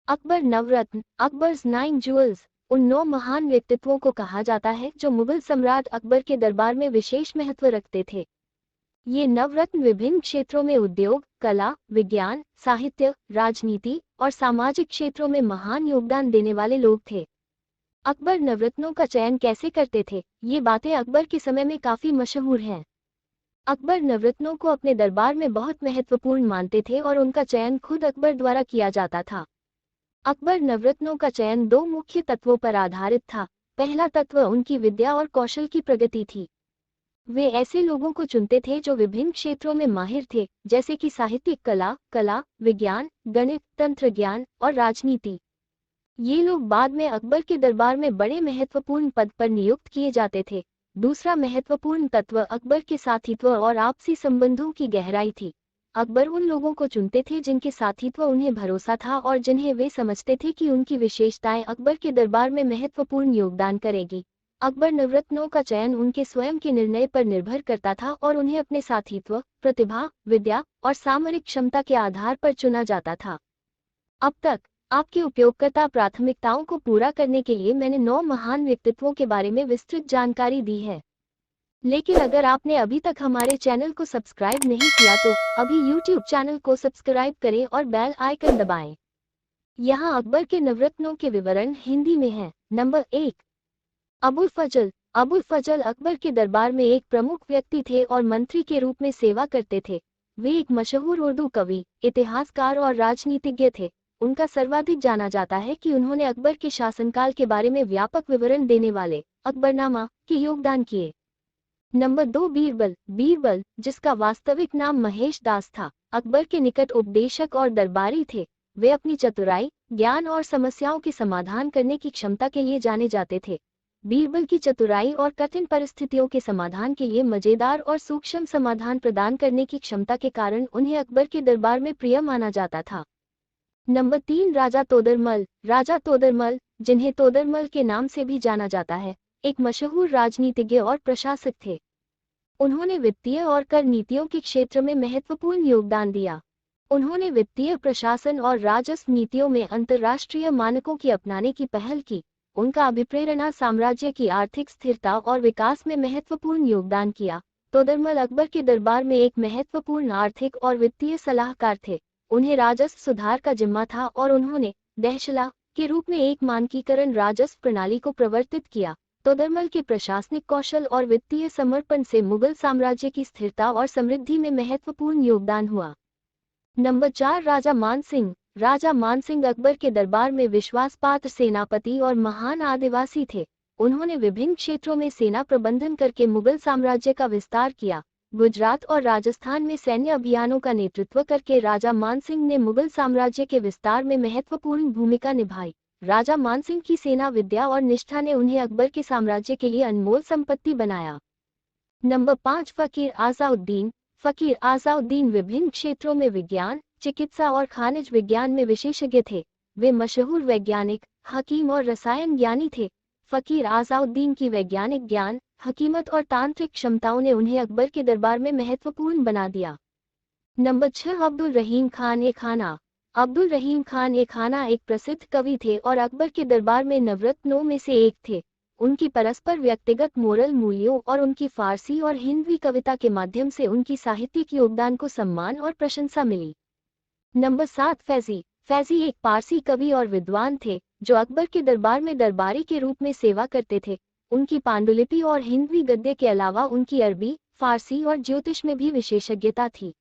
अकबर नवरत्न, Akbar's 9 jewels, उन 9 महान व्यक्तित्वों को कहा जाता है जो मुगल सम्राट अकबर के दरबार में विशेष महत्व रखते थे। ये नवरत्न विभिन्न क्षेत्रों में उद्योग, कला, विज्ञान, साहित्य, राजनीति और सामाजिक क्षेत्रों में महान योगदान देने वाले लोग थे। अकबर नवरत्नों का चयन कैसे करते थे, ये बातें अकबर के समय में काफी मशहूर हैं। अकबर नवरत्नों को अपने दरबार में बहुत महत्वपूर्ण मानते थे और उनका चयन खुद अकबर द्वारा किया जाता था। अकबर नवरत्नों का चयन 2 मुख्य तत्वों पर आधारित था। पहला तत्व उनकी विद्या और कौशल की प्रगति थी। वे ऐसे लोगों को चुनते थे जो विभिन्न क्षेत्रों में माहिर थे, जैसे कि साहित्यिक कला, विज्ञान, गणित, तंत्र ज्ञान और राजनीति। ये लोग बाद में अकबर के दरबार में बड़े महत्वपूर्ण पद पर नियुक्त किए जाते थे। दूसरा महत्वपूर्ण तत्व अकबर के साथीत्व और आपसी संबंधों की गहराई थी। अकबर उन लोगों को चुनते थे जिनके साथीत्व उन्हें भरोसा था और जिन्हें वे समझते थे कि उनकी विशेषताएं अकबर के दरबार में महत्वपूर्ण योगदान करेगी। अकबर नवरत्नों का चयन उनके स्वयं के निर्णय पर निर्भर करता था और उन्हें अपने साथीत्व, प्रतिभा, विद्या और सामरिक क्षमता के आधार पर चुना जाता था। अब तक आपके उपयोगकर्ता प्राथमिकताओं को पूरा करने के लिए मैंने 9 महान व्यक्तित्वों के बारे में विस्तृत जानकारी दी है। लेकिन अगर आपने अभी तक हमारे चैनल को सब्सक्राइब नहीं किया तो अभी YouTube चैनल को सब्सक्राइब करें और बेल आइकन दबाएं। यहाँ अकबर के नवरत्नों के विवरण हिंदी में हैं। नंबर 1, अबुल फजल। अबुल फजल अकबर के दरबार में एक प्रमुख व्यक्ति थे और मंत्री के रूप में सेवा करते थे। वे एक मशहूर उर्दू कवि, इतिहासकार और राजनीतिज्ञ थे। उनका सर्वाधिक जाना जाता है कि उन्होंने अकबर के शासनकाल के बारे में व्यापक विवरण देने वाले अकबरनामा के योगदान किए। नंबर 2, बीरबल। बीरबल, जिसका वास्तविक नाम महेश दास था, अकबर के निकट उपदेशक और दरबारी थे। वे अपनी चतुराई, ज्ञान और समस्याओं के समाधान करने की क्षमता के लिए जाने जाते थे। बीरबल की चतुराई और कठिन परिस्थितियों के समाधान के लिए मजेदार और सूक्ष्म समाधान प्रदान करने की क्षमता के कारण उन्हें अकबर के दरबार में प्रिय माना जाता था। नंबर 3, राजा तोदरमल। राजा तोदरमल, जिन्हें तोदरमल के नाम से भी जाना जाता है, एक मशहूर राजनीतिज्ञ और प्रशासक थे। उन्होंने वित्तीय और कर नीतियों के क्षेत्र में महत्वपूर्ण योगदान दिया। उन्होंने वित्तीय प्रशासन और राजस्व नीतियों में अंतर्राष्ट्रीय मानकों की अपनाने की पहल की। उनका अभिप्रेरणा साम्राज्य की आर्थिक स्थिरता और विकास में महत्वपूर्ण योगदान किया। तोदरमल अकबर के दरबार में एक महत्वपूर्ण आर्थिक और वित्तीय सलाहकार थे। उन्हें राजस्व सुधार का जिम्मा था और उन्होंने दहशला के रूप में एक मानकीकरण राजस्व प्रणाली को प्रवर्तित किया। तोदरमल के प्रशासनिक कौशल और वित्तीय समर्पण से मुगल साम्राज्य की स्थिरता और समृद्धि में महत्वपूर्ण योगदान हुआ। नंबर 4, राजा मानसिंह। राजा मानसिंह अकबर के दरबार में विश्वासपात्र सेनापति और महान आदिवासी थे। उन्होंने विभिन्न क्षेत्रों में सेना प्रबंधन करके मुगल साम्राज्य का विस्तार किया। गुजरात और राजस्थान में सैन्य अभियानों का नेतृत्व करके राजा मानसिंह ने मुगल साम्राज्य के विस्तार में महत्वपूर्ण भूमिका निभाई। राजा मानसिंह की सेना विद्या और निष्ठा ने उन्हें अकबर के साम्राज्य के लिए अनमोल संपत्ति बनाया। नंबर 5, फकीर आज़ाउद्दीन। फकीर आज़ाउद्दीन विभिन्न क्षेत्रों में विज्ञान, चिकित्सा और खनिज विज्ञान में विशेषज्ञ थे। वे मशहूर वैज्ञानिक, हकीम और रसायन ज्ञानी थे। फकीर आज़ाउद्दीन की वैज्ञानिक ज्ञान, हकीमत और तांत्रिक क्षमताओं ने उन्हें अकबर के दरबार में महत्वपूर्ण बना दिया। नंबर 6, अब्दुल रहीम खान ए खाना। अब्दुल रहीम खान ए खाना एक प्रसिद्ध कवि थे और अकबर के दरबार में नवरत्नों में से एक थे। उनकी परस्पर व्यक्तिगत मोरल मूल्यों और उनकी फारसी और हिंदवी कविता के माध्यम से उनकी साहित्यिक योगदान को सम्मान और प्रशंसा मिली। नंबर 7, फैजी। फैजी एक पारसी कवि और विद्वान थे जो अकबर के दरबार में दरबारी के रूप में सेवा करते थे। उनकी पांडुलिपि और हिंदवी गद्य के अलावा उनकी अरबी, फारसी और ज्योतिष में भी विशेषज्ञता थी।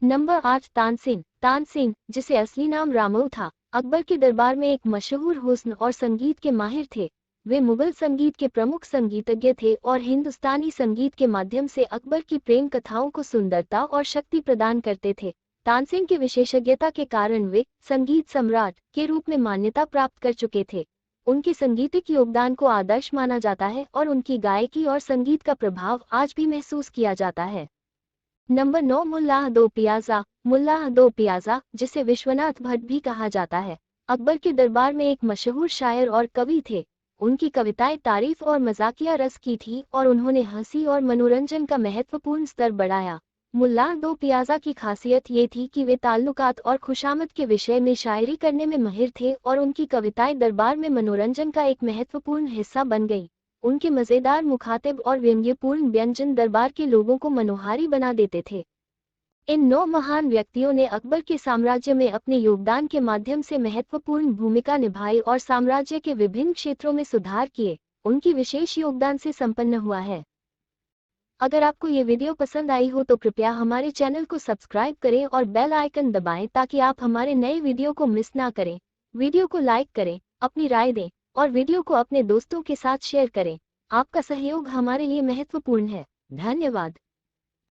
नंबर 8, तानसेन। तानसेन, जिसे असली नाम रामऊ था, अकबर के दरबार में एक मशहूर हुस्न और संगीत के माहिर थे। वे मुगल संगीत के प्रमुख संगीतज्ञ थे और हिंदुस्तानी संगीत के माध्यम से अकबर की प्रेम कथाओं को सुंदरता और शक्ति प्रदान करते थे। तानसेन की विशेषज्ञता के कारण वे संगीत सम्राट के रूप में मान्यता प्राप्त कर चुके थे। उनके संगीतिक योगदान को आदर्श माना जाता है और उनकी गायकी और संगीत का प्रभाव आज भी महसूस किया जाता है। नंबर 9, मुल्लाह दो पियाजा। मुल्लाह दो पियाजा, जिसे विश्वनाथ भट्ट भी कहा जाता है, अकबर के दरबार में एक मशहूर शायर और कवि थे। उनकी कविताएं तारीफ और मजाकिया रस की थी और उन्होंने हंसी और मनोरंजन का महत्वपूर्ण स्तर बढ़ाया। मुल्ला दो पियाज़ा की खासियत ये थी कि वे ताल्लुकात और खुशामद के विषय में शायरी करने में माहिर थे और उनकी कविताएं दरबार में मनोरंजन का एक महत्वपूर्ण हिस्सा बन गई। उनके मज़ेदार मुखातिब और व्यंग्यपूर्ण व्यंजन दरबार के लोगों को मनोहारी बना देते थे। इन 9 महान व्यक्तियों ने अकबर के साम्राज्य में अपने योगदान के माध्यम से महत्वपूर्ण भूमिका निभाई और साम्राज्य के विभिन्न क्षेत्रों में सुधार किए। उनकी विशेष योगदान से संपन्न हुआ है। अगर आपको ये वीडियो पसंद आई हो तो कृपया हमारे चैनल को सब्सक्राइब करें और बेल आइकन दबाएं ताकि आप हमारे नए वीडियो को मिस ना करें। वीडियो को लाइक करें, अपनी राय दें और वीडियो को अपने दोस्तों के साथ शेयर करें। आपका सहयोग हमारे लिए महत्वपूर्ण है। धन्यवाद।